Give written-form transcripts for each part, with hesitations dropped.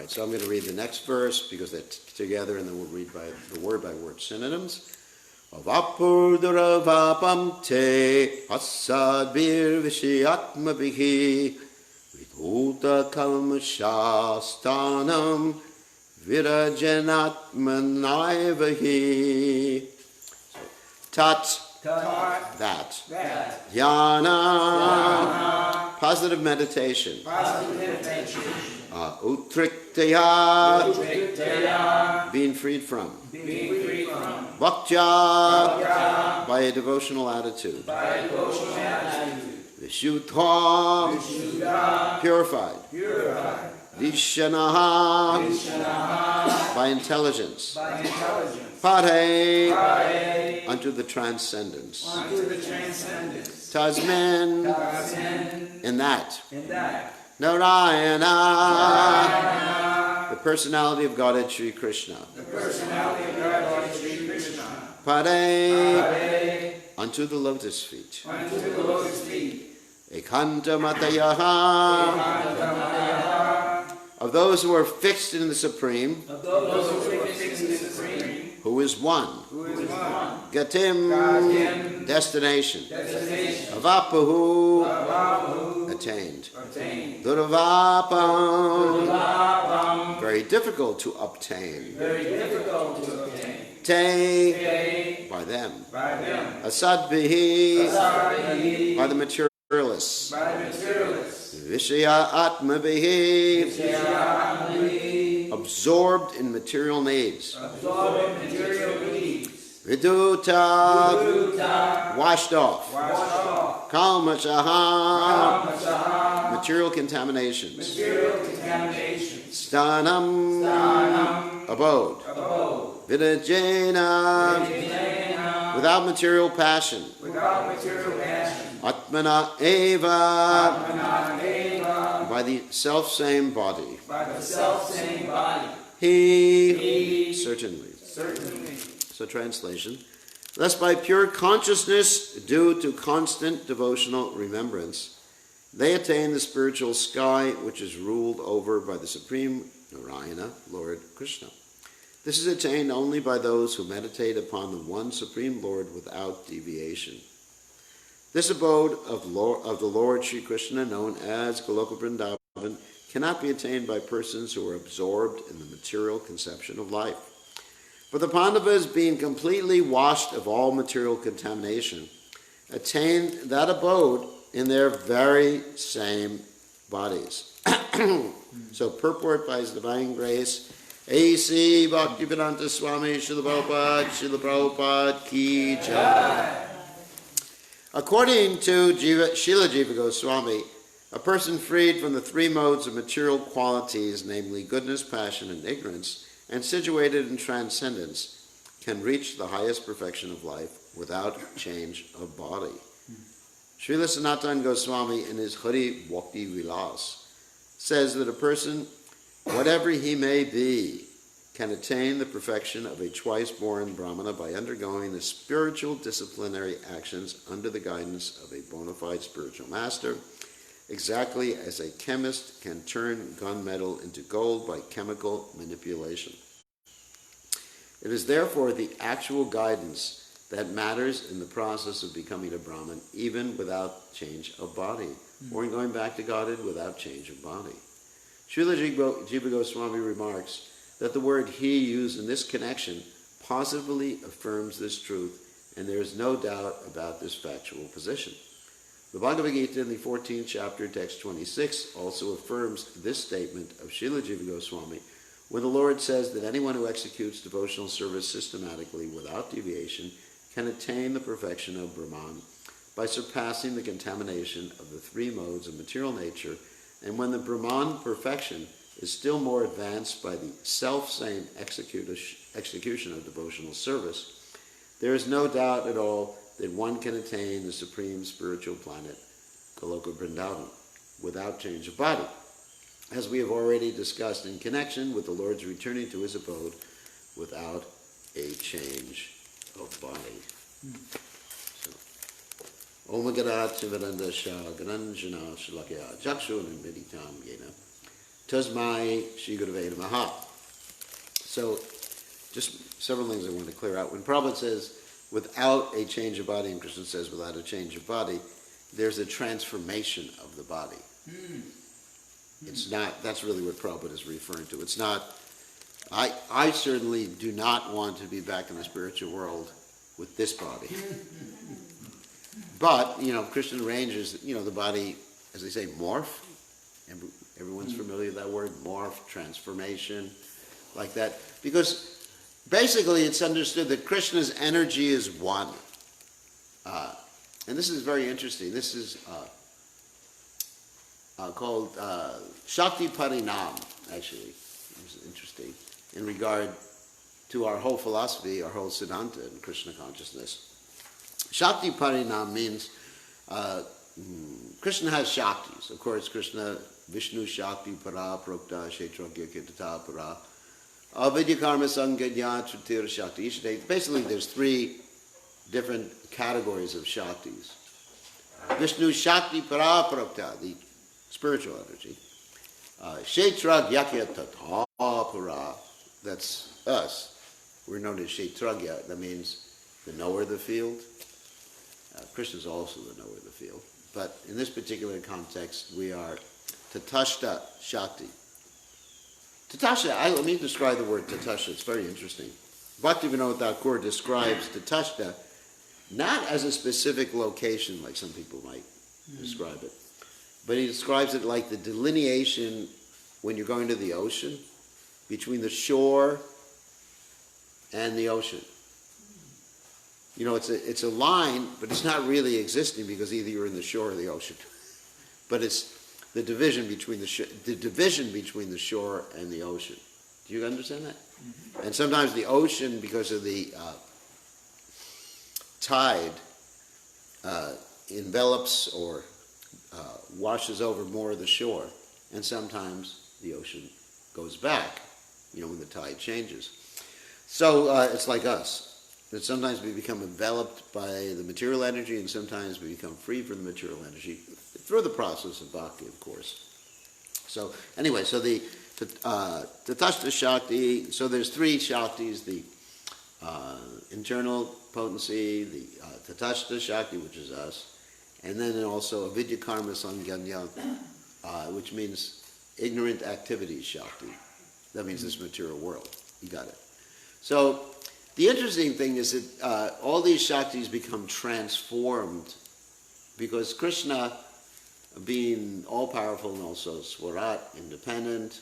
right, so I'm going to read the next verse because they're together, and then we'll read by the word synonyms. Avapurduravapam te hasadvir vishyatmabihi vidhuta kalmashastanam virajanatmanaivahi. Tat, that. Dhyana, positive meditation. Utriktaya, being freed from. Bhaktya, by a devotional attitude. Vishuddha, purified. Vishanaha, by intelligence. Pare, unto the transcendence. Tasmin, in that. Narayana, the personality of Godhead Sri Krishna. Pare, unto the lotus feet. Ekanta Matayaha, of those who are fixed in the Supreme, who is one. Gatim, destination. Avapahu, attained. Duravapam, very difficult to obtain. Te, by them. Asadbihi, by the materialists. Vishya atmabihi, absorbed in material needs. Viduta, washed off. Kalmashaha, material contaminations. Stanam, abode. Vidajena, without material passion. Atmana eva, by the self-same body. He, certainly. So translation, thus by pure consciousness due to constant devotional remembrance, they attain the spiritual sky which is ruled over by the Supreme Narayana, Lord Krishna. This is attained only by those who meditate upon the one Supreme Lord without deviation. This abode of the Lord Sri Krishna, known as Goloka Vrindavan, cannot be attained by persons who are absorbed in the material conception of life. But the Pandavas, being completely washed of all material contamination, attained that abode in their very same bodies. So purport by His Divine Grace, A.C. Bhaktivedanta Swami Srila Prabhupada Ki Jai. According to Srila Jiva Goswami, a person freed from the three modes of material qualities, namely goodness, passion, and ignorance, and situated in transcendence, can reach the highest perfection of life without change of body. Srila Sanatana Goswami, in his Hari Bhakti Vilas, says that a person, whatever he may be, can attain the perfection of a twice-born Brahmana by undergoing the spiritual disciplinary actions under the guidance of a bona fide spiritual master, exactly as a chemist can turn gunmetal into gold by chemical manipulation. It is therefore the actual guidance that matters in the process of becoming a Brahmin, even without change of body, or in going back to Godhead without change of body. Srila Jiva Goswami remarks that the word he used in this connection positively affirms this truth, and there is no doubt about this factual position. The Bhagavad Gita in the 14th chapter, text 26, also affirms this statement of Srila Jiva Goswami when the Lord says that anyone who executes devotional service systematically without deviation can attain the perfection of Brahman by surpassing the contamination of the three modes of material nature, and when the Brahman perfection is still more advanced by the self-same execution of devotional service, there is no doubt at all that one can attain the supreme spiritual planet, Goloka Vrindavan, without change of body, as we have already discussed in connection with the Lord's returning to his abode without a change of body. Om Garat Sivaranda Shah Granjana Shalakya Jakshu Meditam Yena Tasmai Shri Gurave Namaha. So, just several things I want to clear out. When Prabhupada says, without a change of body, and Krishna says, without a change of body, there's a transformation of the body. It's not, that's really what Prabhupada is referring to. It's not, I certainly do not want to be back in the spiritual world with this body. But, Krishna arranges, the body, as they say, morph. Everyone's familiar with that word, morph, transformation, like that. Because basically it's understood that Krishna's energy is one. And this is very interesting. This is called Shakti Parinam, actually. It's interesting in regard to our whole philosophy, our whole Siddhanta in Krishna consciousness. Shakti Parinam means Krishna has Shaktis. Of course, Krishna, Vishnu Shakti Para, Prokta, Kshetragya Kirtata Para, Avidya Karma Sanganya Tritir Shakti. Basically, there's three different categories of Shaktis. Vishnu Shakti Para Prokta, the spiritual energy. Kshetragya Kirtata Para, that's us. We're known as Kshetragya, that means the knower of the field. Krishna is also the knower of the field. But in this particular context, we are Tatashta Shakti. Tatashta, let me describe the word Tatashta. It's very interesting. Bhaktivinoda Thakur describes Tatashta not as a specific location like some people might describe it, but he describes it like the delineation when you're going to the ocean between the shore and the ocean. It's a line, but it's not really existing because either you're in the shore or the ocean. But it's the division between the shore and the ocean. Do you understand that? Mm-hmm. And sometimes the ocean, because of the tide, envelops or washes over more of the shore, and sometimes the ocean goes back, when the tide changes. So it's like us. That sometimes we become enveloped by the material energy, and sometimes we become free from the material energy through the process of bhakti, of course. So anyway, so the Tatashta Shakti, so there's three Shaktis, the internal potency, the Tatashta Shakti, which is us, and then also Avidya Karma Sanganya, which means ignorant activities Shakti. That means this material world. You got it. So the interesting thing is that all these Shaktis become transformed because Krishna, being all-powerful and also Swarat, independent,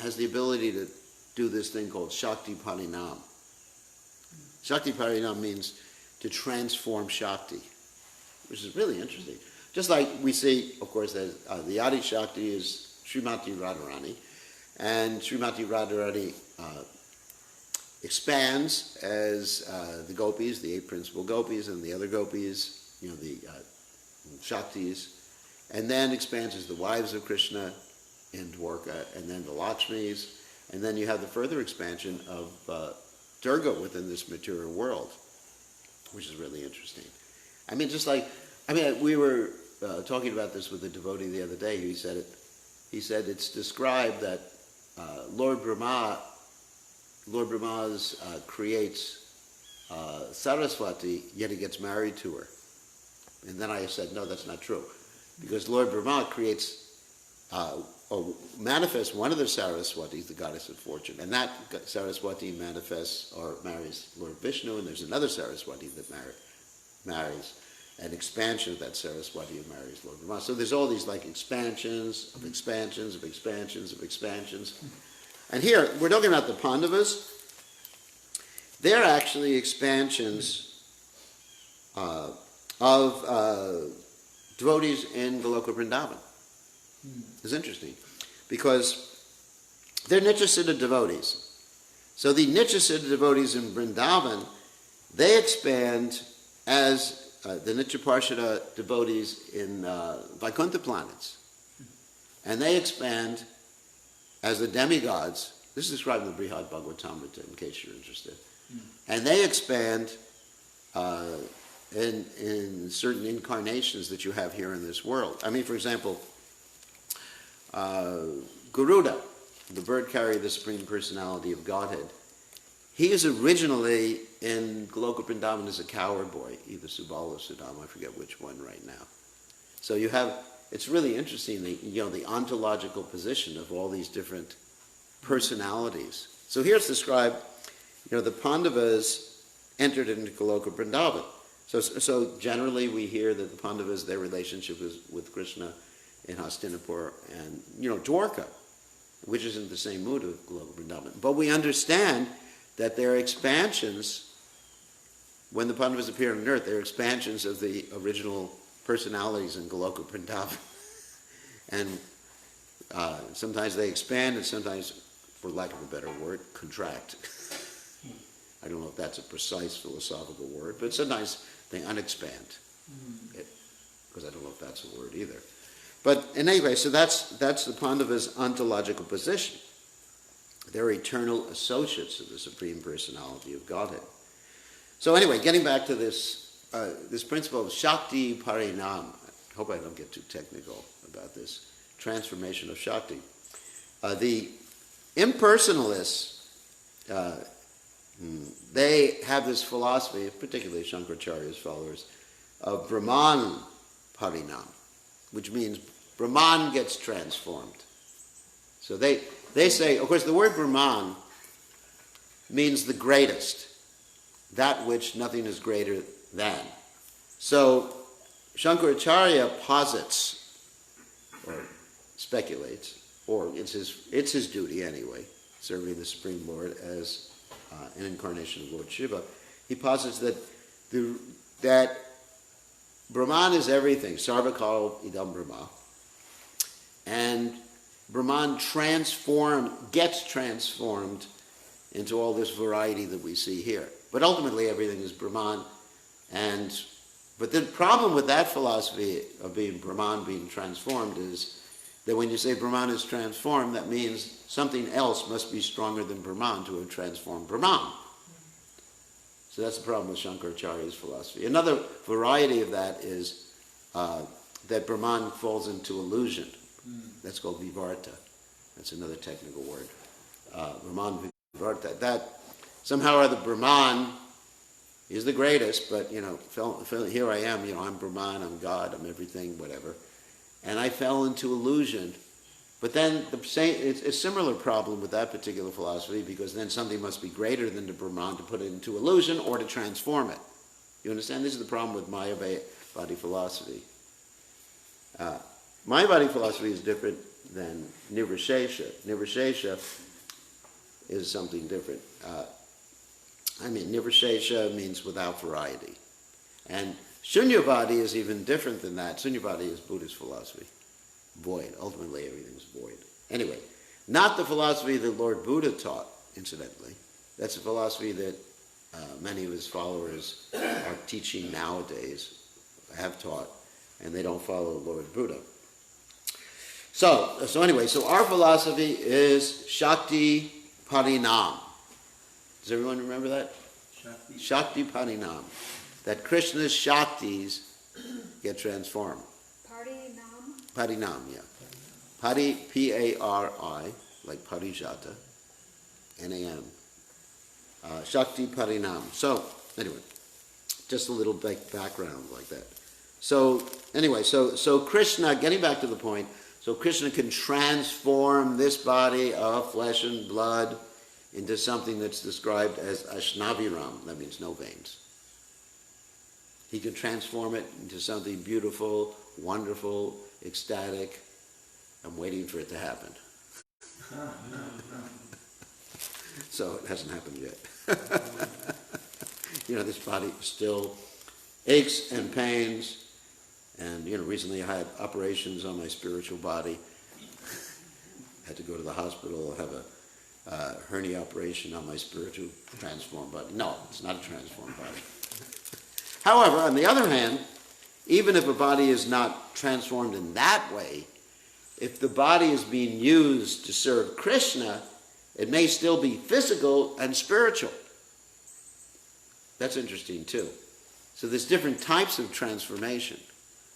has the ability to do this thing called Shakti Parinam. Shakti Parinam means to transform Shakti, which is really interesting. Just like we see, of course, that the Adi Shakti is Srimati Radharani, and Srimati Radharani expands as the gopis, the 8 principal gopis, and the other gopis, the Shaktis, and then expands as the wives of Krishna in Dwarka, and then the Lakshmis, and then you have the further expansion of Durga within this material world, which is really interesting. We were talking about this with a devotee the other day. He said it's described that Lord Brahma creates Saraswati, yet he gets married to her. And then I said, no, that's not true. Because Lord Brahma creates, manifests one of the Saraswatis, the goddess of fortune. And that Saraswati manifests or marries Lord Vishnu, and there's another Saraswati that marries an expansion of that Saraswati who marries Lord Brahma. So there's all these expansions of expansions of expansions of expansions. And here, we're talking about the Pandavas. They're actually expansions of devotees in Goloka Vrindavan. It's interesting because they're Nityasiddha devotees. So the Nityasiddha devotees in Vrindavan, they expand as the Nityaparshada devotees in Vaikuntha planets. And they expand as the demigods. This is described in the Brihad Bhagavatamrita, in case you're interested. And they expand in certain incarnations that you have here in this world. For example, Garuda, the bird carrier of the Supreme Personality of Godhead, he is originally in Goloka Vrindavan as a cowherd boy, either Subal or Sudama, I forget which one right now. So you have, it's really interesting, the ontological position of all these different personalities. So here's described, the Pandavas entered into Goloka Vrindavan. So generally we hear that the Pandavas, their relationship is with Krishna in Hastinapur and, Dwarka, which is in the same mood of Goloka Vrindavan. But we understand that they're expansions, when the Pandavas appear on earth, they're expansions of the original personalities in Goloka Vrindavan. And sometimes they expand and sometimes, for lack of a better word, contract. I don't know if that's a precise philosophical word, but sometimes they unexpand. Because I don't know if that's a word either. But anyway, so that's the Pandavas' ontological position. They're eternal associates of the Supreme Personality of Godhead. So anyway, getting back to this principle of Shakti Parinam. I hope I don't get too technical about this transformation of Shakti. The impersonalists, they have this philosophy, particularly Shankaracharya's followers, of Brahman Parinam, which means Brahman gets transformed. So they say, of course, the word Brahman means the greatest, that which nothing is greater than. So Shankaracharya posits, or speculates, or it's his duty anyway, serving the Supreme Lord as an incarnation of Lord Shiva. He posits that Brahman is everything, Sarvakal idam Brahma, and Brahman gets transformed into all this variety that we see here. But ultimately everything is Brahman. But the problem with that philosophy of Brahman being transformed is that when you say Brahman is transformed, that means something else must be stronger than Brahman to have transformed Brahman. So that's the problem with Shankaracharya's philosophy. Another variety of that is that Brahman falls into illusion. That's called vivarta. That's another technical word. Brahman vivarta. That somehow or other Brahman is the greatest, but here I am, I'm Brahman, I'm God, I'm everything, whatever. And I fell into illusion. But then it's a similar problem with that particular philosophy, because then something must be greater than the Brahman to put it into illusion or to transform it. You understand? This is the problem with Mayavadi philosophy. Mayavadi philosophy is different than Nirvishesha. Nirvishesha is something different. Nirvishesha means without variety. And Shunyavadi is even different than that. Shunyavadi is Buddhist philosophy. Void. Ultimately, everything's void. Anyway, not the philosophy that Lord Buddha taught, incidentally. That's a philosophy that many of his followers are teaching nowadays, have taught, and they don't follow Lord Buddha. So anyway, our philosophy is Shakti Parinam. Does everyone remember that? Shakti Parinam. That Krishna's Shaktis get transformed. Parinam, yeah. Pari, P-A-R-I, like Parijata, N-A-M. Shakti Parinam. So, anyway, just a little background like that. So, anyway, so Krishna, getting back to the point, so Krishna can transform this body of flesh and blood into something that's described as Ashnaviram. That means no veins. He can transform it into something beautiful, wonderful, ecstatic. I'm waiting for it to happen. So it hasn't happened yet. This body still aches and pains. And, recently I had operations on my spiritual body. Had to go to the hospital, have a hernia operation on my spiritual transformed body. No, it's not a transformed body. However, on the other hand, even if a body is not transformed in that way, if the body is being used to serve Krishna, it may still be physical and spiritual. That's interesting too. So there's different types of transformation.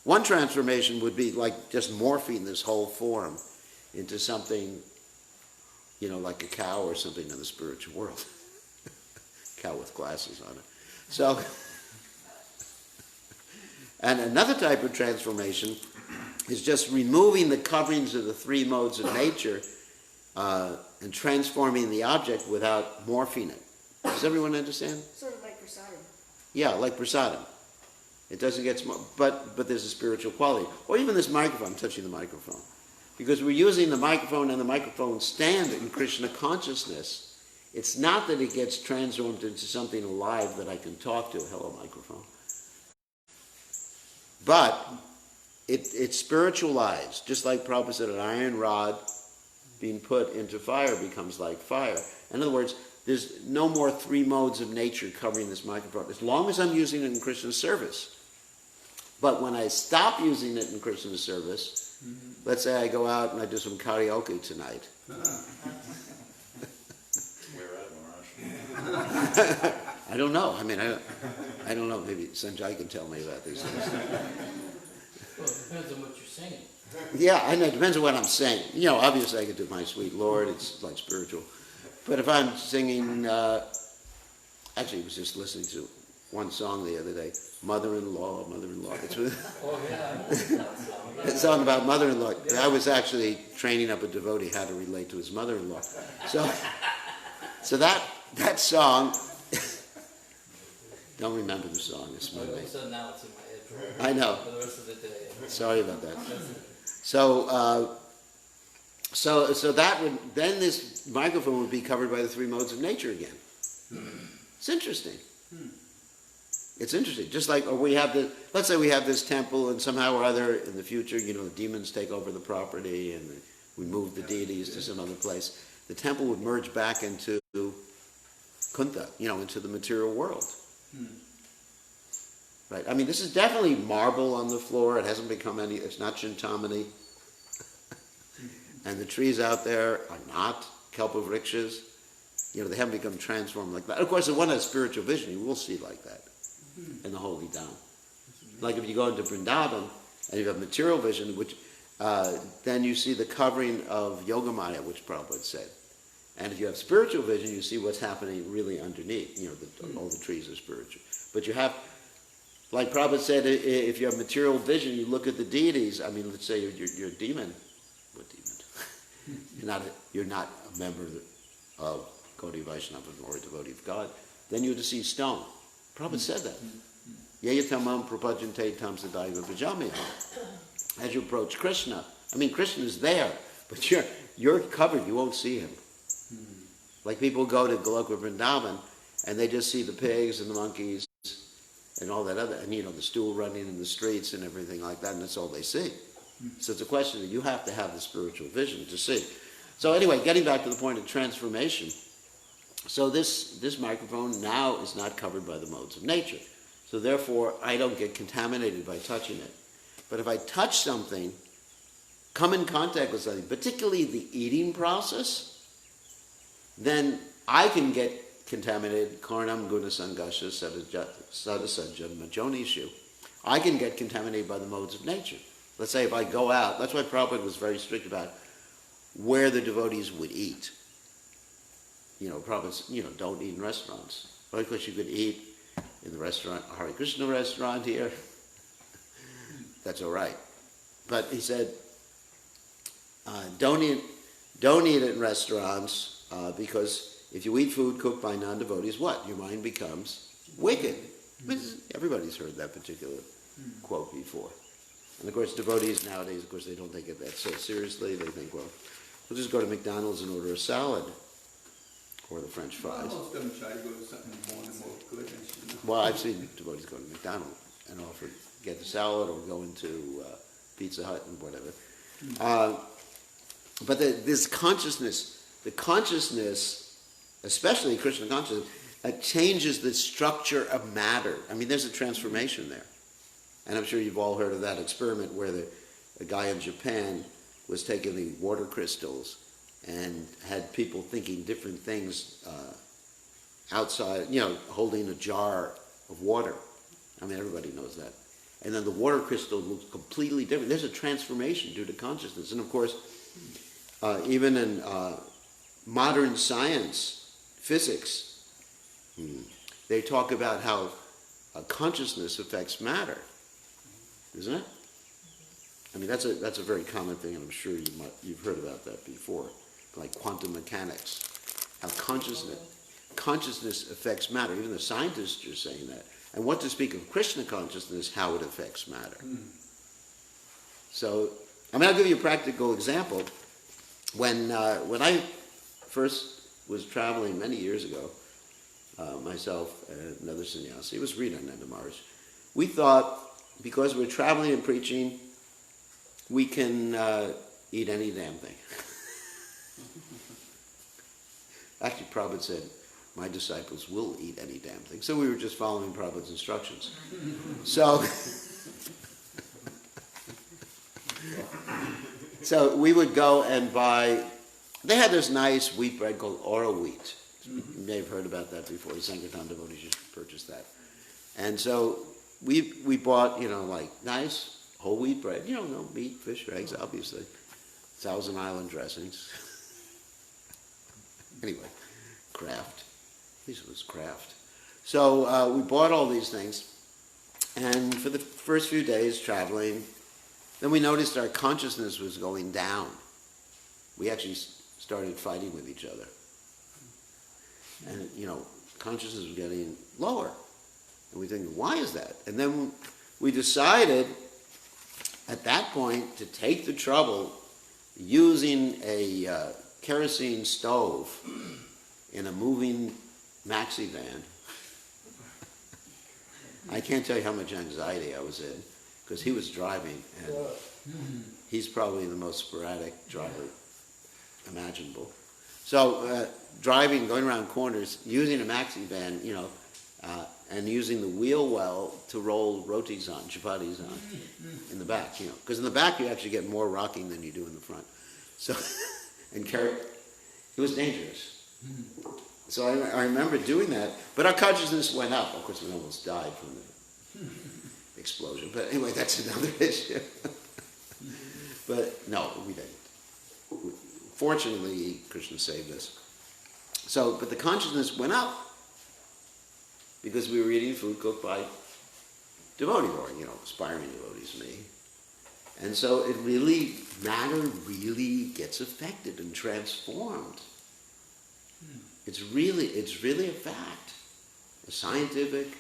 One transformation would be like just morphing this whole form into something, like a cow or something in the spiritual world. Cow with glasses on it. So, and another type of transformation is just removing the coverings of the three modes of nature and transforming the object without morphing it. Does everyone understand? Sort of like prasadam. Yeah, like prasadam. It doesn't get small, but there's a spiritual quality. Or even this microphone, I'm touching the microphone. Because we're using the microphone and the microphone stand in Krishna consciousness. It's not that it gets transformed into something alive that I can talk to. Hello, microphone. But it's spiritualized, just like Prabhupada said, an iron rod being put into fire becomes like fire. In other words, there's no more three modes of nature covering this microphone, as long as I'm using it in Krishna's service. But when I stop using it in Krishna's service, let's say I go out and I do some karaoke tonight. I don't know. I mean, I don't know. Maybe Sanjay can tell me about these things. Well, it depends on what you're saying. Yeah, I know. It depends on what I'm saying. Obviously I could do My Sweet Lord. It's like spiritual. But if I'm singing, actually I was just listening to one song the other day, Mother-in-Law. It's Oh, yeah. a song about mother-in-law. I was actually training up a devotee how to relate to his mother-in-law. So that song, don't remember the song, it's Monday. So now it's in my head. I know. For the rest of the day. Sorry about that. So that would, then this microphone would be covered by the three modes of nature again. It's interesting. It's interesting. Just like let's say we have this temple, and somehow or other in the future, the demons take over the property and we move the deities to some other place. The temple would merge back into Kunta, into the material world. Right? I mean, this is definitely marble on the floor. It hasn't become it's not Chintamani. And the trees out there are not Kalpavrikshas. They haven't become transformed like that. Of course, if one has spiritual vision, you will see like that in the holy Dham. Like if you go into Vrindavan and you have material vision, which then you see the covering of Yogamaya, which Prabhupada said. And if you have spiritual vision, you see what's happening really underneath. All the trees are spiritual. But you have, like Prabhupada said, if you have material vision, you look at the deities. I mean, let's say you're a demon. What demon? You're not a member of Gaudiya Vaishnava or a devotee of God. Then you have to see stone. Prabhupada said that. Yayatamam prapajante tam sadaiva bhajamyaham. As you approach Krishna, I mean, Krishna is there, but you're covered. You won't see him. Like people go to Goloka Vrindavan and they just see the pigs and the monkeys and all that other, and the stool running in the streets and everything like that, and that's all they see. So it's a question that you have to have the spiritual vision to see. So anyway, getting back to the point of transformation. So this microphone now is not covered by the modes of nature. So therefore, I don't get contaminated by touching it. But if I touch something, come in contact with something, particularly the eating process, then I can get contaminated. Karnam guna sangasha sadasajja majonishu. I can get contaminated by the modes of nature. Let's say if I go out, that's why Prabhupada was very strict about where the devotees would eat. Prabhupada, don't eat in restaurants. Well, of course, you could eat in the restaurant, Hare Krishna restaurant here. That's all right. But he said, don't eat it in restaurants because if you eat food cooked by non-devotees, what? Your mind becomes wicked. Everybody's heard that particular quote before. And of course, devotees nowadays, of course, they don't take it that so seriously. They think, well, we'll just go to McDonald's and order a salad or the French fries. Most of them try to go to something more good. Well, I've seen devotees go to McDonald's and get the salad or go into Pizza Hut and whatever. But this consciousness, the consciousness, especially Krishna consciousness, changes the structure of matter. I mean, there's a transformation there. And I'm sure you've all heard of that experiment where a guy in Japan was taking the water crystals and had people thinking different things outside, holding a jar of water. I mean, everybody knows that. And then the water crystal looks completely different. There's a transformation due to consciousness. And of course, even in modern science, physics, they talk about how consciousness affects matter, isn't it? I mean, that's a very common thing, and I'm sure you've heard about that before, like quantum mechanics, how consciousness affects matter. Even the scientists are saying that. And what to speak of Krishna consciousness, how it affects matter. So, I mean, I'll give you a practical example. When I first was traveling many years ago, myself and another sannyasi, it was Rita Nanda Maharaj, we thought, because we're traveling and preaching, we can eat any damn thing. Actually, Prabhupada said, my disciples will eat any damn thing. So we were just following Prabhupada's instructions. So we would go and buy, they had this nice wheat bread called Ora wheat. You may have heard about that before. The Sankirtan devotees used to purchase that. And so we bought, like nice whole wheat bread. No meat, fish, or eggs, obviously. Thousand Island dressings. Anyway, Kraft. At least it was Kraft. So we bought all these things. And for the first few days traveling, then we noticed our consciousness was going down. We actually started fighting with each other. And, consciousness was getting lower. And we think, why is that? And then we decided at that point to take the trouble using a kerosene stove in a moving maxi van. I can't tell you how much anxiety I was in, because he was driving, and he's probably the most sporadic driver imaginable. So driving, going around corners, using a maxi van, and using the wheel well to roll rotis on, chapatis on, in the back, because in the back you actually get more rocking than you do in the front. So, and carry, it was dangerous. So I remember doing that, but our consciousness went up. Of course, we almost died from the explosion, but anyway, that's another issue. But no, we didn't. Fortunately, Krishna saved us. So, but the consciousness went up because we were eating food cooked by devotees, or aspiring devotees, me. And so matter really gets affected and transformed. It's really a fact. A scientific,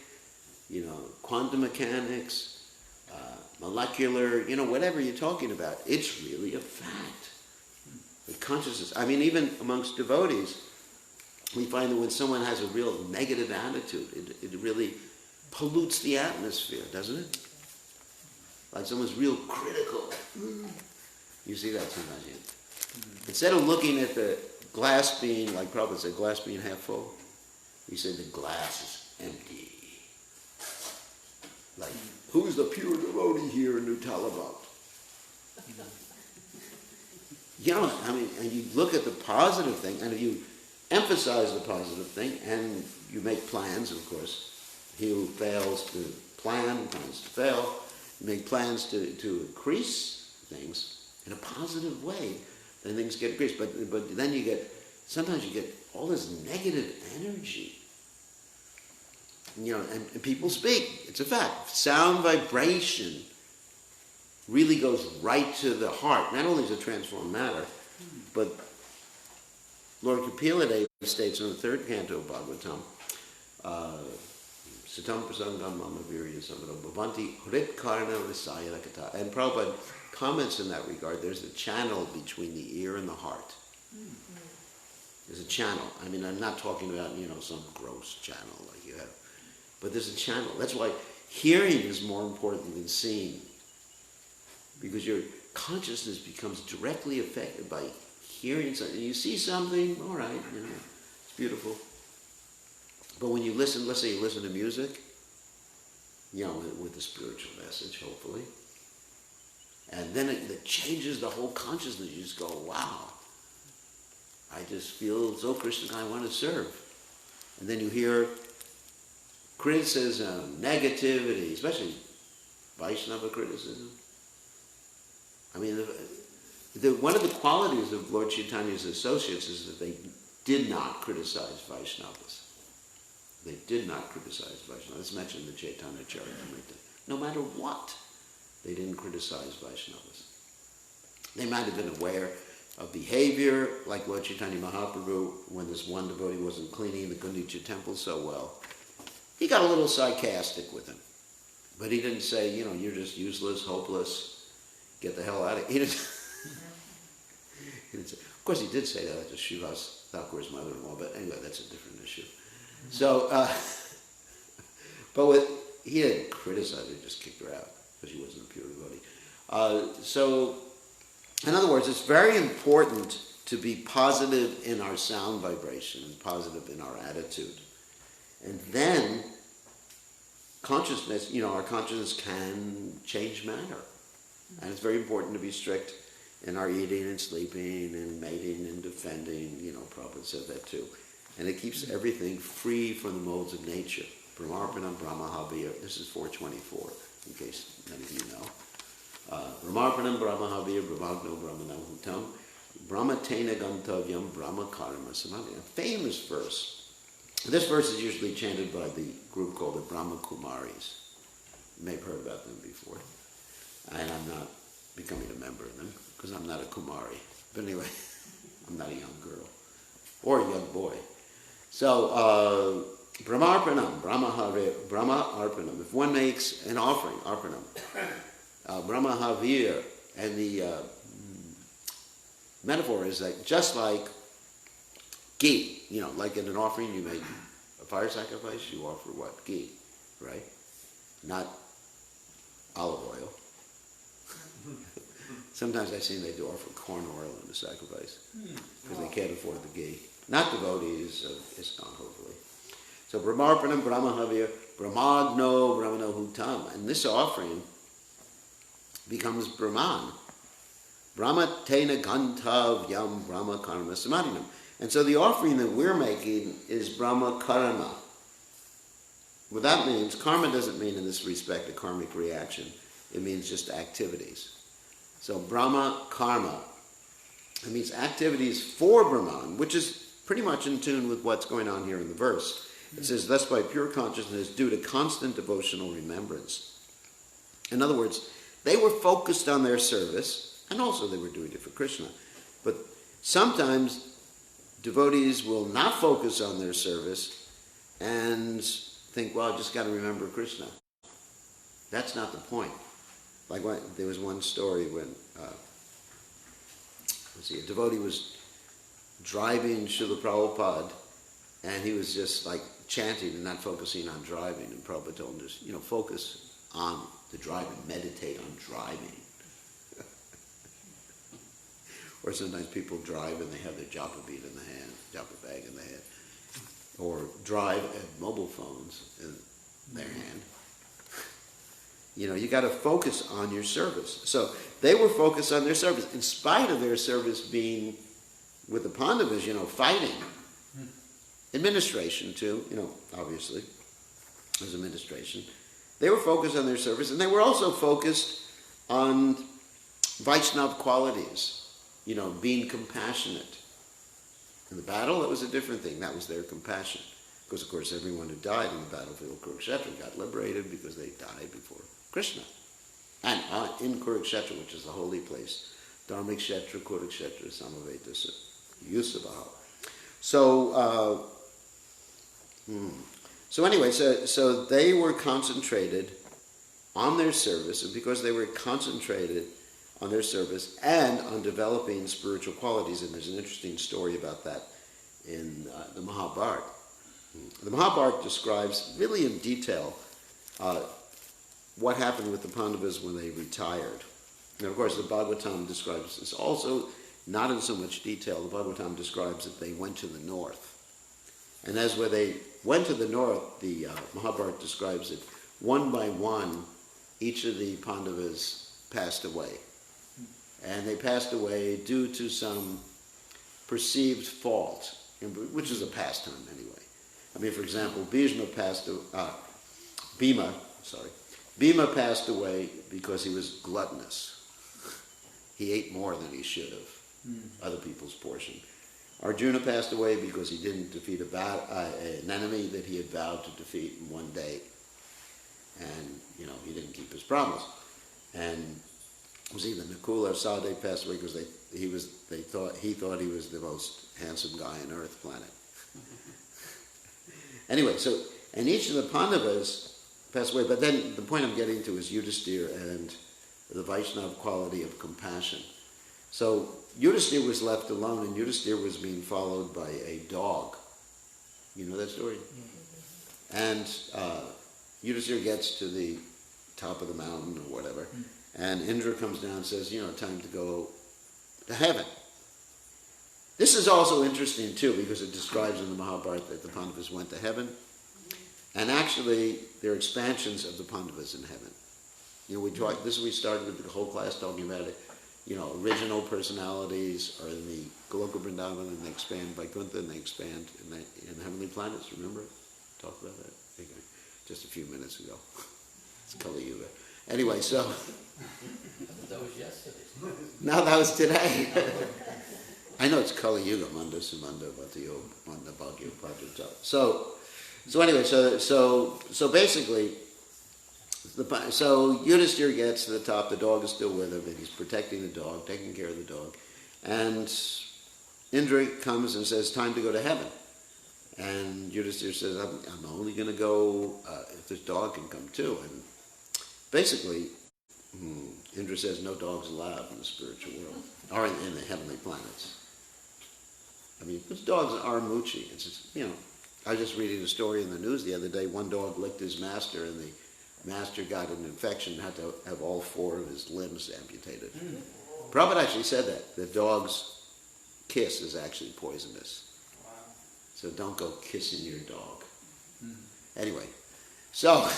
quantum mechanics, molecular, whatever you're talking about, it's really a fact. The consciousness, even amongst devotees, we find that when someone has a real negative attitude, it really pollutes the atmosphere, doesn't it? Like someone's real critical. You see that sometimes. Instead of looking at the glass being, like Prabhupada said, glass being half full, we say the glass is empty. Like, who's the pure devotee here in New Talavan? And you look at the positive thing, and if you emphasize the positive thing, and you make plans, of course. He who fails to plan, plans to fail. You make plans to increase things in a positive way, then things get increased. But then sometimes you get all this negative energy. And people speak. It's a fact. Sound vibration really goes right to the heart. Not only does it transform matter, but Lord Kapila states in the third canto of Bhagavatam, Satam Prasangam Mama Virya Samaro Bhavanti Hrit Karna Visaya Kata. And Prabhupada comments in that regard, there's a channel between the ear and the heart. There's a channel. I'm not talking about, some gross channel like you have. But there's a channel. That's why hearing is more important than seeing. Because your consciousness becomes directly affected by hearing something. You see something, all right, it's beautiful. But when you listen, let's say you listen to music, with the spiritual message, hopefully, and then it changes the whole consciousness. You just go, wow, I just feel so Krishna, I want to serve. And then you hear criticism, negativity, especially Vaishnava criticism. one of the qualities of Lord Chaitanya's associates is that they did not criticize Vaishnavas. They did not criticize Vaishnavas. It's mentioned in the Chaitanya Charitamrita. No matter what, they didn't criticize Vaishnavas. They might have been aware of behavior, like Lord Chaitanya Mahaprabhu, when this one devotee wasn't cleaning the Gundicha temple so well. He got a little sarcastic with him. But he didn't say, you're just useless, hopeless, get the hell out of here. He didn't say, of course, he did say that to Srivas Thakur's mother-in-law, but anyway, that's a different issue. So, he didn't criticize her, he just kicked her out because she wasn't a pure devotee. So, in other words, it's very important to be positive in our sound vibration and positive in our attitude. And then consciousness, our consciousness can change matter. And it's very important to be strict in our eating and sleeping and mating and defending. Prabhupada said that too. And it keeps everything free from the modes of nature. Brahmarpanam Brahmahavya, this is 424, in case none of you know. Brahmarpanam Brahmahavya Brahmagno Brahmanam Hutam Brahmatena Gantavyam Brahma Karma Samadhi. A famous verse. This verse is usually chanted by the group called the Brahma Kumaris. You may have heard about them before. And I'm not becoming a member of them, because I'm not a Kumari. But anyway, I'm not a young girl. Or a young boy. So, Brahmarpanam, Brahma Arpanam. If one makes an offering, Arpanam, Brahmahavir, and the metaphor is that just like ghee, like in an offering you make a fire sacrifice, you offer what? Ghee, right? Not olive oil. Sometimes I've seen they do offer corn oil in the sacrifice because they can't afford the ghee. Not devotees of ISKCON, hopefully. So Brahmarpanam, Brahmahavya, Brahmagno, Brahmano Hutam. And this offering becomes Brahman. Brahma Tena Gantav Yam Brahma Karma Samadhinam. And so the offering that we're making is Brahma Karma. What that means, karma doesn't mean in this respect a karmic reaction. It means just activities. So Brahma Karma, it means activities for Brahman, which is pretty much in tune with what's going on here in the verse. It says, thus by pure consciousness due to constant devotional remembrance. In other words, they were focused on their service, and also they were doing it for Krishna. But sometimes devotees will not focus on their service and think, well, I just got to remember Krishna. That's not the point. Like there was one story when, a devotee was driving Srila Prabhupada, and he was just like chanting and not focusing on driving. And Prabhupada told him, just, focus on the driving, meditate on driving. Or sometimes people drive and they have their japa bead in the hand, japa bag in the hand. Or drive and mobile phones in their hand. You got to focus on your service. So they were focused on their service, in spite of their service being with the Pandavas, fighting. Administration too, obviously, as administration. They were focused on their service, and they were also focused on Vaishnava qualities. Being compassionate. In the battle, that was a different thing. That was their compassion. Because, of course, everyone who died in the battlefield of Kurukshetra got liberated because they died before Krishna. And in Kurukshetra, which is the holy place, Dharmik Kshetra, Kurukshetra, Samaveta, Yusavaha. So anyway, so they were concentrated on their service, and because they were concentrated on their service and on developing spiritual qualities, and there's an interesting story about that in the Mahabharata. The Mahabharata describes really in detail what happened with the Pandavas when they retired. And of course the Bhagavatam describes this also, not in so much detail. The Bhagavatam describes that they went to the north. And as when they went to the north, the Mahabharata describes it, one by one, each of the Pandavas passed away. And they passed away due to some perceived fault, which is a pastime anyway. For example, Bhima passed away because he was gluttonous. he ate more than he should have, other people's portion. Arjuna passed away because he didn't defeat an enemy that he had vowed to defeat in one day. And, he didn't keep his promise. And it was either Nakula or Sahdev passed away because he thought he was the most handsome guy on Earth planet. Anyway, and each of the Pandavas passed away, but then the point I'm getting to is Yudhisthira and the Vaishnava quality of compassion. So Yudhisthira was left alone, and Yudhisthira was being followed by a dog. You know that story? And Yudhisthira gets to the top of the mountain or whatever, and Indra comes down and says, time to go to heaven. This is also interesting too, because it describes in the Mahabharata that the Pandavas went to heaven, and actually there are expansions of the Pandavas in heaven. We started with the whole class talking about it. Original personalities are in the Goloka Vrindavan, and they expand by Kuntha, and they expand in heavenly planets. Remember? Talked about that just a few minutes ago. It's Kali Yuga. Anyway, so. That was yesterday. No, that was today. I know it's Kali Yuga, Manda Sumanda Vatiyo Manda Bhagyo Prajata. So anyway, so basically, so Yudhisthira gets to the top, the dog is still with him, and he's protecting the dog, taking care of the dog. And Indra comes and says, time to go to heaven. And Yudhisthira says, I'm only going to go if this dog can come too. And basically, Indra says, no dogs allowed in the spiritual world, or in the heavenly planets. I mean, because dogs are muchi. It's just, I was just reading a story in the news the other day. One dog licked his master, and the master got an infection and had to have all 4 of his limbs amputated. Prabhupada actually said that. The dog's kiss is actually poisonous. Wow. So don't go kissing your dog. Anyway, so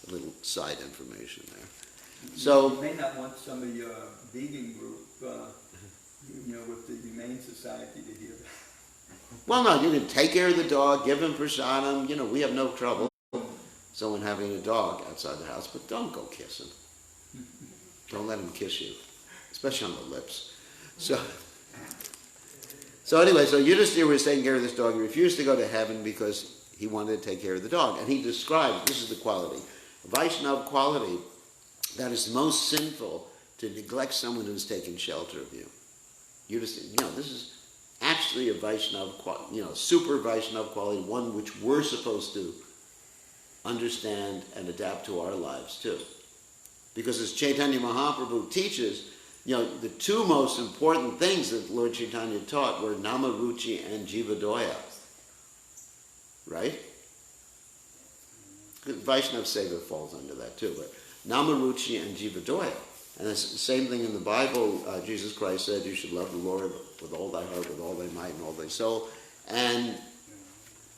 a little side information there. So you may not want some of your vegan group, with the Humane Society to hear that. well, no, you can take care of the dog, give him prasadam. We have no trouble someone having a dog outside the house, but don't go kiss him. Don't let him kiss you, especially on the lips. So anyway, so Yudhisthira was taking care of this dog. He refused to go to heaven because he wanted to take care of the dog. And he described, this is the quality, Vaishnava quality, that is most sinful to neglect someone who's taken shelter of you. Yudhisthira, this is actually a Vaishnava quality, super Vaishnava quality, one which we're supposed to understand and adapt to our lives too. Because as Chaitanya Mahaprabhu teaches, the 2 most important things that Lord Chaitanya taught were Namaruchi and Jivadoya. Right? Vaishnava Seva falls under that too, but Namaruchi and Jivadoya. And it's the same thing in the Bible. Jesus Christ said you should love the Lord with all thy heart, with all thy might, and all thy soul. And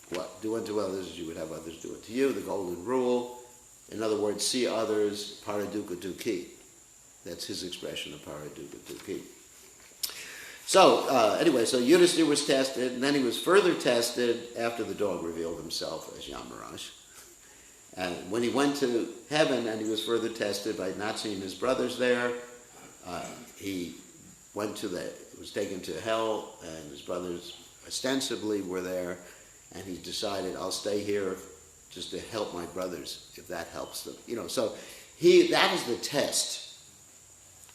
what? Do unto others as you would have others do unto you, the golden rule. In other words, see others, paradukkha dukhi. That's his expression of paradukkha dukhi. So, anyway, so Yudhisthira was tested, and then he was further tested after the dog revealed himself as Yamaraj. And when he went to heaven and he was further tested by not seeing his brothers there, he was taken to hell, and his brothers ostensibly were there, and he decided, I'll stay here just to help my brothers, if that helps them. So that is the test.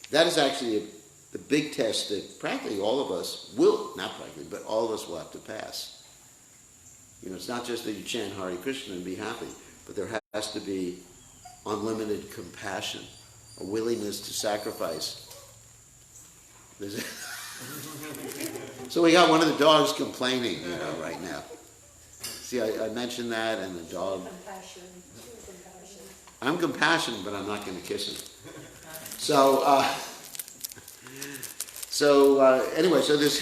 That is actually the big test that practically all of us will, not practically, but all of us will have to pass. It's not just that you chant Hare Krishna and be happy, but there has to be unlimited compassion, a willingness to sacrifice. So we got one of the dogs complaining, right now. See, I mentioned that, and the dog. I'm compassionate, but I'm not going to kiss him. Anyway, so this.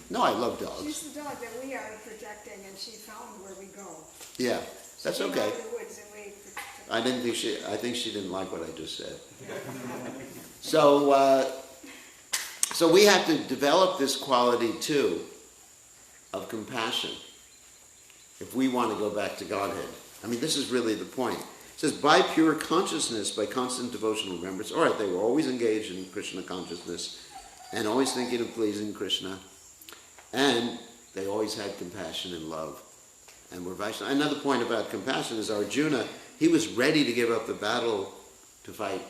No, I love dogs. She's the dog that we are projecting, and she found where we go. Yeah, that's She okay. went to the woods and we protected I think she didn't like what I just said. So we have to develop this quality too of compassion if we want to go back to Godhead. I mean, this is really the point. says, by pure consciousness, by constant devotional remembrance. All right, they were always engaged in Krishna consciousness and always thinking of pleasing Krishna. And they always had compassion and love and were Vaishnava. Another point about compassion is Arjuna, he was ready to give up the battle to fight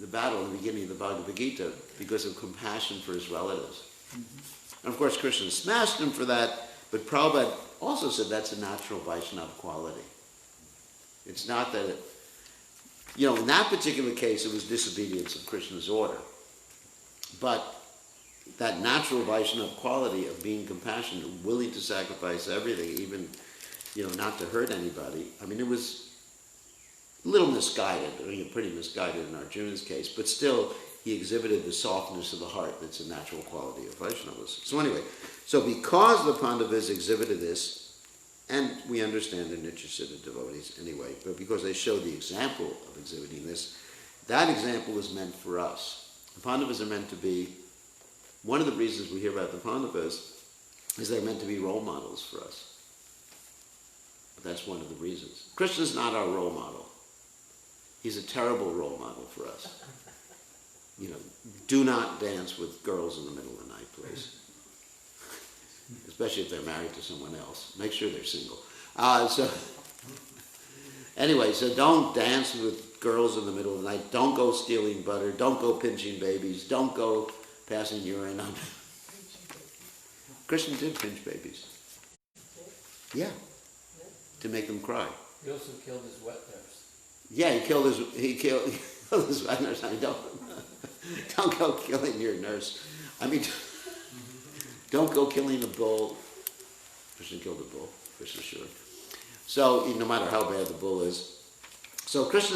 the battle in the beginning of the Bhagavad Gita because of compassion for his relatives. And of course Krishna smashed him for that, but Prabhupada also said that's a natural Vaishnava quality. It's not that in that particular case it was disobedience of Krishna's order. But that natural Vaishnava quality of being compassionate, willing to sacrifice everything, even, not to hurt anybody, I mean, it was a little misguided, pretty misguided in Arjuna's case, but still he exhibited the softness of the heart that's a natural quality of Vaishnavas. So anyway, because the Pandavas exhibited this, and we understand they're Nityasiddha devotees anyway, but because they show the example of exhibiting this, that example is meant for us. The Pandavas are meant to be, one of the reasons we hear about the Pandavas is they're meant to be role models for us. That's one of the reasons. Krishna's not our role model. He's a terrible role model for us. Do not dance with girls in the middle of the night, please. Especially if they're married to someone else. Make sure they're single. Anyway, so don't dance with girls in the middle of the night. Don't go stealing butter. Don't go pinching babies. Don't go passing urine on. Krishna did pinch babies. Yeah. To make them cry. He also killed his wet nurse. Yeah, he killed his wet nurse. I mean, don't go killing your nurse. I mean, don't go killing a bull. Krishna killed a bull, Krishna sure. So no matter how bad the bull is. So Krishna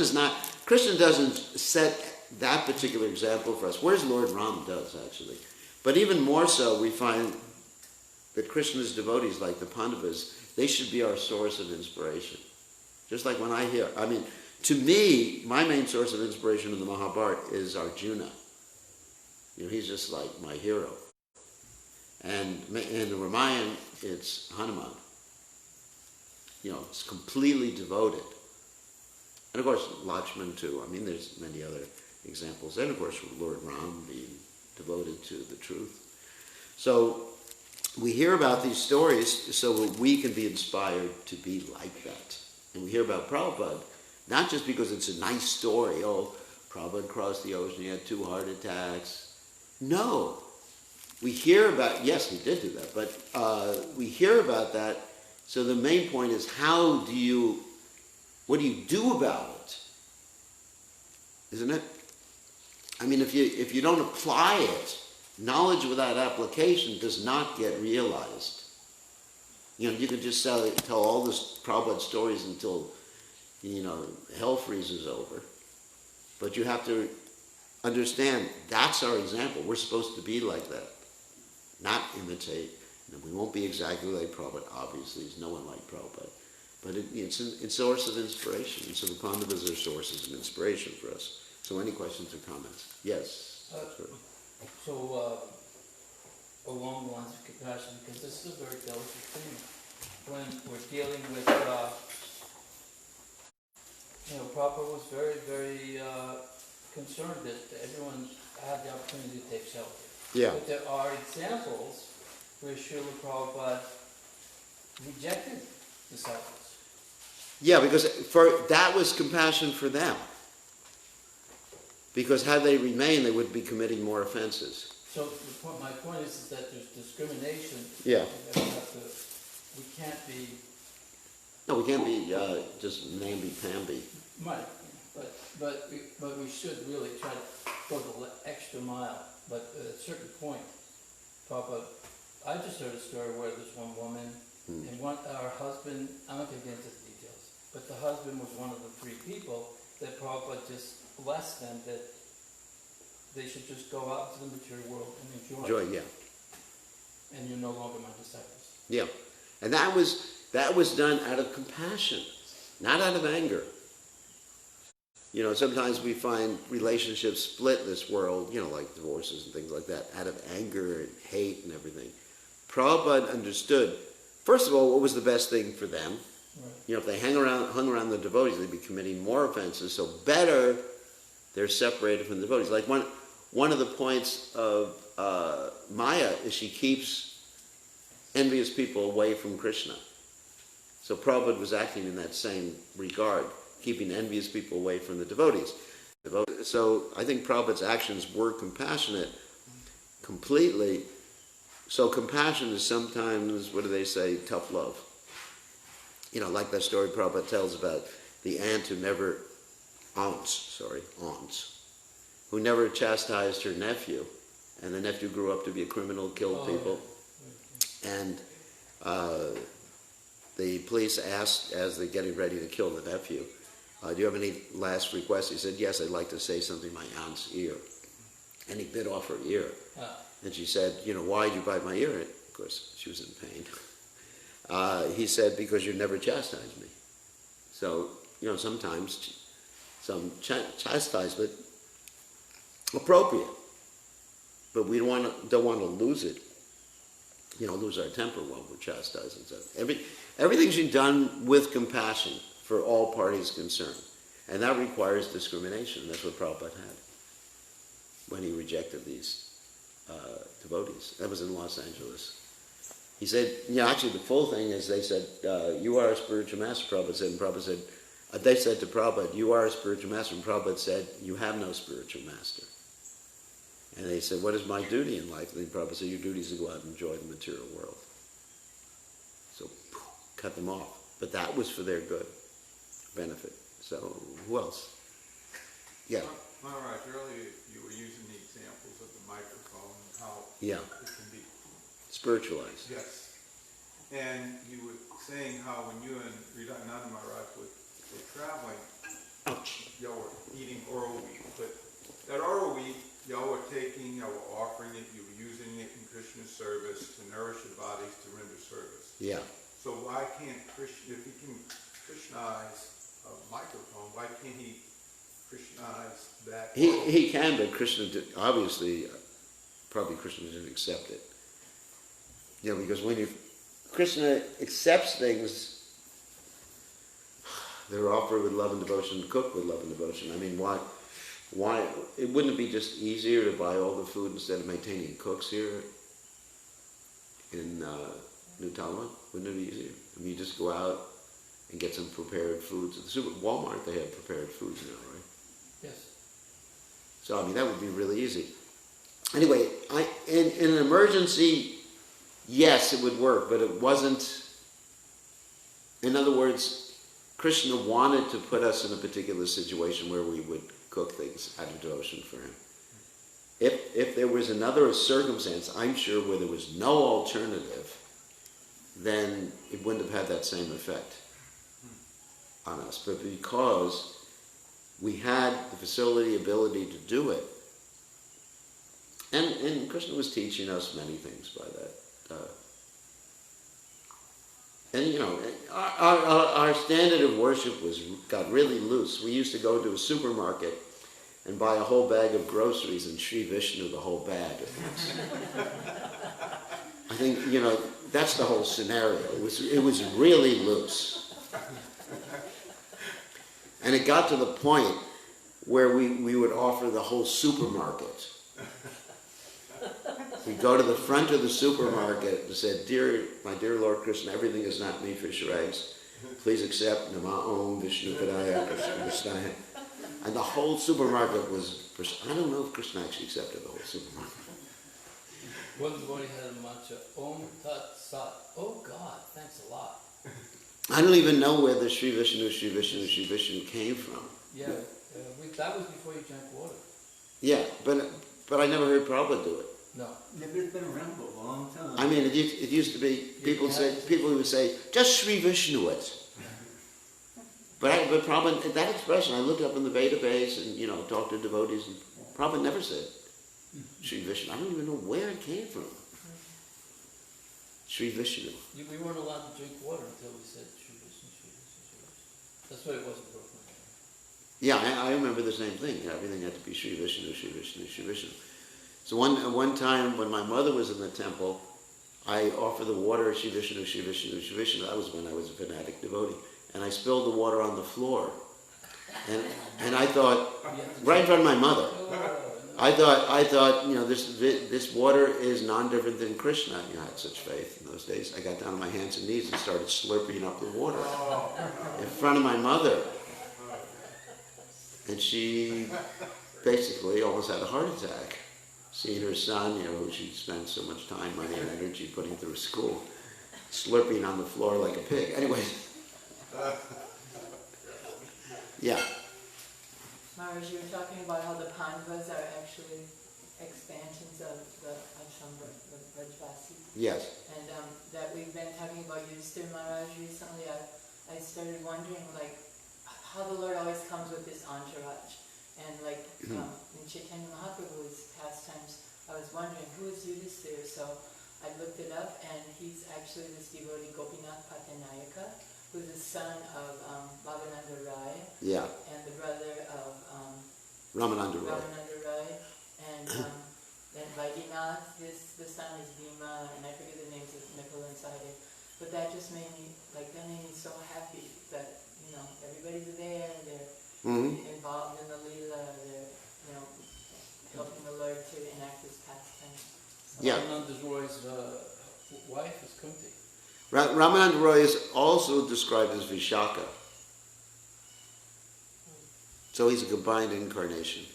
doesn't set that particular example for us. Whereas Lord Ram does, actually. But even more so, we find that Krishna's devotees, like the Pandavas, they should be our source of inspiration. Just like when I hear, to me, my main source of inspiration in the Mahabharata is Arjuna. He's just like my hero. And in the Ramayana, it's Hanuman. It's completely devoted. And of course, Lakshman too. There's many other examples. And of course, Lord Ram being devoted to the truth. So we hear about these stories so that we can be inspired to be like that. And we hear about Prabhupada, not just because it's a nice story. Oh, Prabhupada crossed the ocean, he had 2 heart attacks. No. We hear about, yes, he did do that, but we hear about that. So the main point is what do you do about it? Isn't it? If you don't apply it, knowledge without application does not get realized. You can just tell all this Prabhupada stories until, hell freezes over. But you have to understand, that's our example. We're supposed to be like that. Not imitate. We won't be exactly like Prabhupada, obviously. There's no one like Prabhupada. But it's a source of inspiration. And so the Pandavas are sources of inspiration for us. So any questions or comments? Yes. So, along the lines of compassion, because this is a very delicate thing. When we're dealing with, Prabhupada was very, very concerned that everyone had the opportunity to take shelter. Yeah. But there are examples where Srila Prabhupada rejected disciples. Yeah, because that was compassion for them. Because had they remained, they would be committing more offenses. So my point is that there's discrimination. Yeah. We can't be... No, we can't be just namby-pamby. Right, but we should really try to go the extra mile. But at a certain point, I just heard a story where there's one woman, and her husband, I'm not going to get into the details, but the husband was one of the 3 people that Prabhupada just blessed them that they should just go out into the material world and enjoy. Yeah. And you're no longer my disciples. Yeah. And that was done out of compassion, not out of anger. Sometimes we find relationships split in this world, like divorces and things like that, out of anger and hate and everything. Prabhupada understood, first of all, what was the best thing for them, Right. You know, if they hung around the devotees, they'd be committing more offenses. So better they're separated from the devotees. Like one of the points of Maya is she keeps envious people away from Krishna. So Prabhupada was acting in that same regard, keeping envious people away from the devotees. So I think Prabhupada's actions were compassionate completely. So compassion is sometimes, what do they say, tough love. You know, like that story Prabhupada tells about the aunt who never, aunts, who never chastised her nephew. And the nephew grew up to be a criminal, killed people. Yeah. And the police asked, as they're getting ready to kill the nephew, do you have any last requests? He said, yes, I'd like to say something in my aunt's ear. And he bit off her ear. And she said, you know, why did you bite my ear? And of course, she was in pain. He said, because you never chastised me. So, you know, sometimes some chastisement appropriate. But we don't want to lose it. You know, lose our temper while we're chastising. So everything should be done with compassion for all parties concerned. And that requires discrimination. That's what Prabhupada had when he rejected these devotees. That was in Los Angeles. He said, yeah, actually the full thing is they said, you are a spiritual master, Prabhupada said. And Prabhupada said, they said to Prabhupada, you are a spiritual master. And Prabhupada said, you have no spiritual master. And they said, what is my duty in life? And then Prabhupada said, your duty is to go out and enjoy the material world. So, cut them off. But that was for their good benefit. So, who else? Yeah. Maharaj, earlier you were using the examples of the microphone and how Yeah. it can be Spiritualized. yes. And you were saying how when you and Ridananda Maharaj were traveling, y'all were eating oral wheat. But that oral wheat, y'all were taking, y'all were offering it, you were using it in Krishna's service to nourish your bodies to render service. Yeah. So why can't Krishna, if he can Krishnaize a microphone, why can't he Krishnaize that? He can, but Krishna did, obviously, probably Krishna didn't accept it. You know, because when Krishna accepts things, they're offered with love and devotion, cooked with love and devotion. I mean, why, it wouldn't it be just easier to buy all the food instead of maintaining cooks here in New Talavan? Wouldn't it be easier? I mean, you just go out and get some prepared foods. At the Walmart, they have prepared foods now, right? Yes. So, I mean, that would be really easy. Anyway, in an emergency, yes, it would work, but it wasn't. In other words, Krishna wanted to put us in a particular situation where we would cook things out of devotion for him. If there was another circumstance, I'm sure, where there was no alternative, then it wouldn't have had that same effect on us. But because we had the facility, ability to do it, and Krishna was teaching us many things by that. And you know, our standard of worship got really loose. We used to go to a supermarket and buy a whole bag of groceries and Sri Vishnu the whole bag at once. I think, you know, that's the whole scenario. It was really loose. And it got to the point where we would offer the whole supermarket. We go to the front of the supermarket and said, my dear Lord Krishna, everything is not meat, fish, or eggs. Please accept Nama Om Vishnu Padaya Krishna Krishnaya. And the whole supermarket was, I don't know if Krishna actually accepted the whole supermarket. One boy had a mantra, Om Tat Sat. Oh God, thanks a lot. I don't even know where the Sri Vishnu came from. Yeah, that was before you drank water. Yeah, but I never heard Prabhupada do it. No. Never been around for a long time. I mean, it used to be, people would say, just Sri Vishnu it. But Prabhupada, that expression, I looked up in the database and, you know, talked to devotees, and Prabhupada never said Sri Vishnu. I don't even know where it came from. Sri Vishnu. We weren't allowed to drink water until we said Shri Vishnu, Shri Vishnu, Shri Vishnu. That's why it wasn't broken. Yeah, I remember the same thing. Everything had to be Sri Vishnu, Sri Vishnu, Sri Vishnu. So one time when my mother was in the temple, I offer the water, Shiva Vishnu, Shiva Vishnu, Shiva Vishnu. That was when I was a fanatic devotee. And I spilled the water on the floor. And I thought, right in front of my mother, I thought, you know, this water is non-different than Krishna. You know, I had such faith in those days. I got down on my hands and knees and started slurping up the water in front of my mother. And she basically almost had a heart attack, seeing her son, you know, who she'd spent so much time, money, and energy putting through school, slurping on the floor like a pig. Anyway. Yeah. Maharaj, you were talking about how the Pandavas are actually expansions of the Ashambra, the Vrajvasi. Yes. And that we've been talking about Yudhisthira Maharaj recently. I started wondering, like, how the Lord always comes with this entourage. And like in Chaitanya Mahaprabhu's pastimes, I was wondering, who is Yudhisthira? So I looked it up, and he's actually this devotee Gopinath Patanayaka, who's the son of Bhavananda Rai, Yeah. and the brother of Ramananda Roy. Ramananda Rai, and then Vaidinath, the son is Bhima, and I forget the names of Nicol and Sade. But that just made me, like, that made me so happy that, you know, everybody's there, they're involved in the Leela, they're, you know, helping the Lord to enact his pastimes. So Yeah. Ramananda Roy's wife is Kunti. Ramananda Roy is also described as Vishaka. So he's a combined incarnation.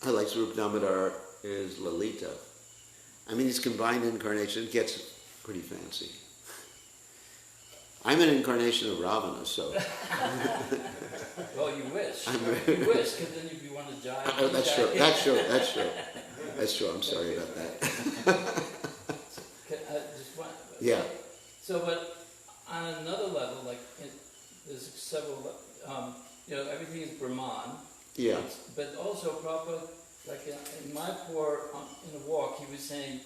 Like Swarup Damodar is Lalita. I mean, he's combined incarnation. It gets pretty fancy. I'm an incarnation of Ravana, so. Well, you wish. You wish, because then you'd be one to jive. Oh, that's true. That's true. I'm sorry about that. Just one. Yeah. So, but on another level, like, there's several, you know, everything is Brahman. Yeah. But also, Prabhupada, like in my pour, in a walk, he was saying,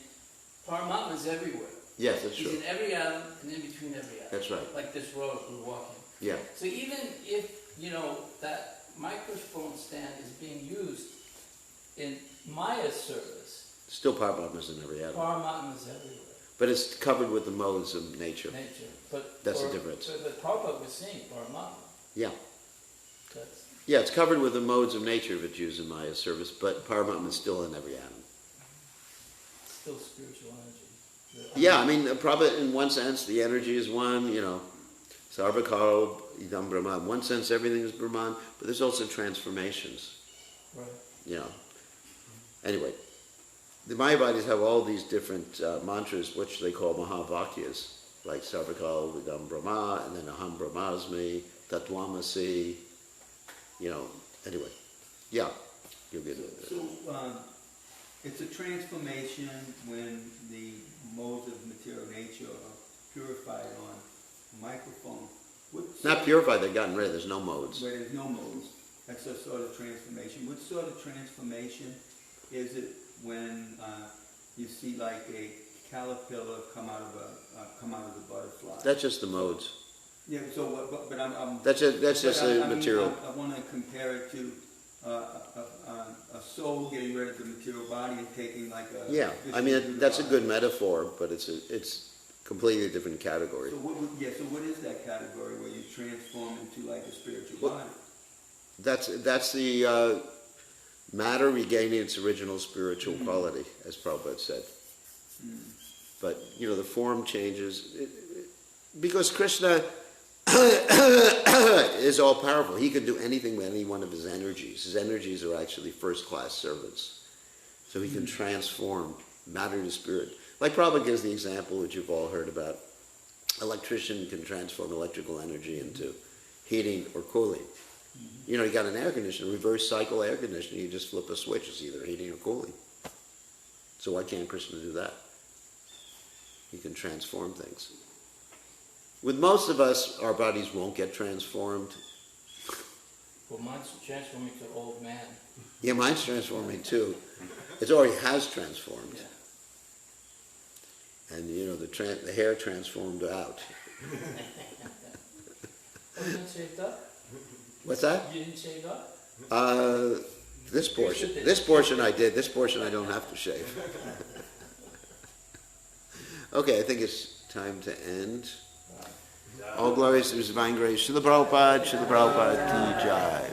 Paramatma is everywhere. Yes, that's He's true. in every atom and in between every atom. That's right. Like this road we're walking. Yeah. So even if, you know, that microphone stand is being used in Maya's service, Still Paramatma's in every atom. Paramatma is everywhere. But it's covered with the modes of nature. But That's the difference. But Prabhupada was saying Paramatma. Yeah. That's, Yeah, it's covered with the modes of nature if it's used in Maya's service, but Paramatma is still in every atom. still spiritual energy. Yeah, I mean, Prabhupada, in one sense, the energy is one, you know, Sarvakaro, Idam Brahman. In one sense, everything is Brahman, but there's also transformations, Right. you know. Anyway, the Mayavadis have all these different mantras, which they call Mahavakyas, like Sarvakaro, Idam Brahma, and then Aham Brahmasmi, Tattvamasi, you know, anyway. Yeah, you'll get it. So, it's a transformation when the modes of material nature are purified on a microphone. Not purified, they've gotten rid of, there's no modes. Where there's no modes. That's a sort of transformation. What sort of transformation is it when you see like a caterpillar come out of the butterfly? That's just the modes. Yeah. So, but I'm That's just the material. I want to compare it to a soul getting rid of the material body and taking like a. Yeah, I mean that's a good metaphor, but it's completely different category. So what is that category where you transform into like a spiritual body? That's the matter regaining its original spiritual quality, as Prabhupada said. But you know the form changes because Krishna is all powerful. He can do anything with any one of his energies. His energies are actually first-class servants, so he can transform matter to spirit. Like Prabhupada gives the example, which you've all heard about. Electrician can transform electrical energy into heating or cooling. You know, you got an air conditioner, reverse cycle air conditioner, you just flip a switch, it's either heating or cooling. So why can't Krishna do that? He can transform things. With most of us, our bodies won't get transformed. Well, mine's transforming to old man. Yeah, mine's transforming too. It already has transformed. Yeah. And you know, the hair transformed out. You didn't shave up? What's that? You didn't shave up? This portion I did. This portion I don't have to shave. Okay, I think it's time to end. All glories to His divine grace. Srila Prabhupada, Ki Jai.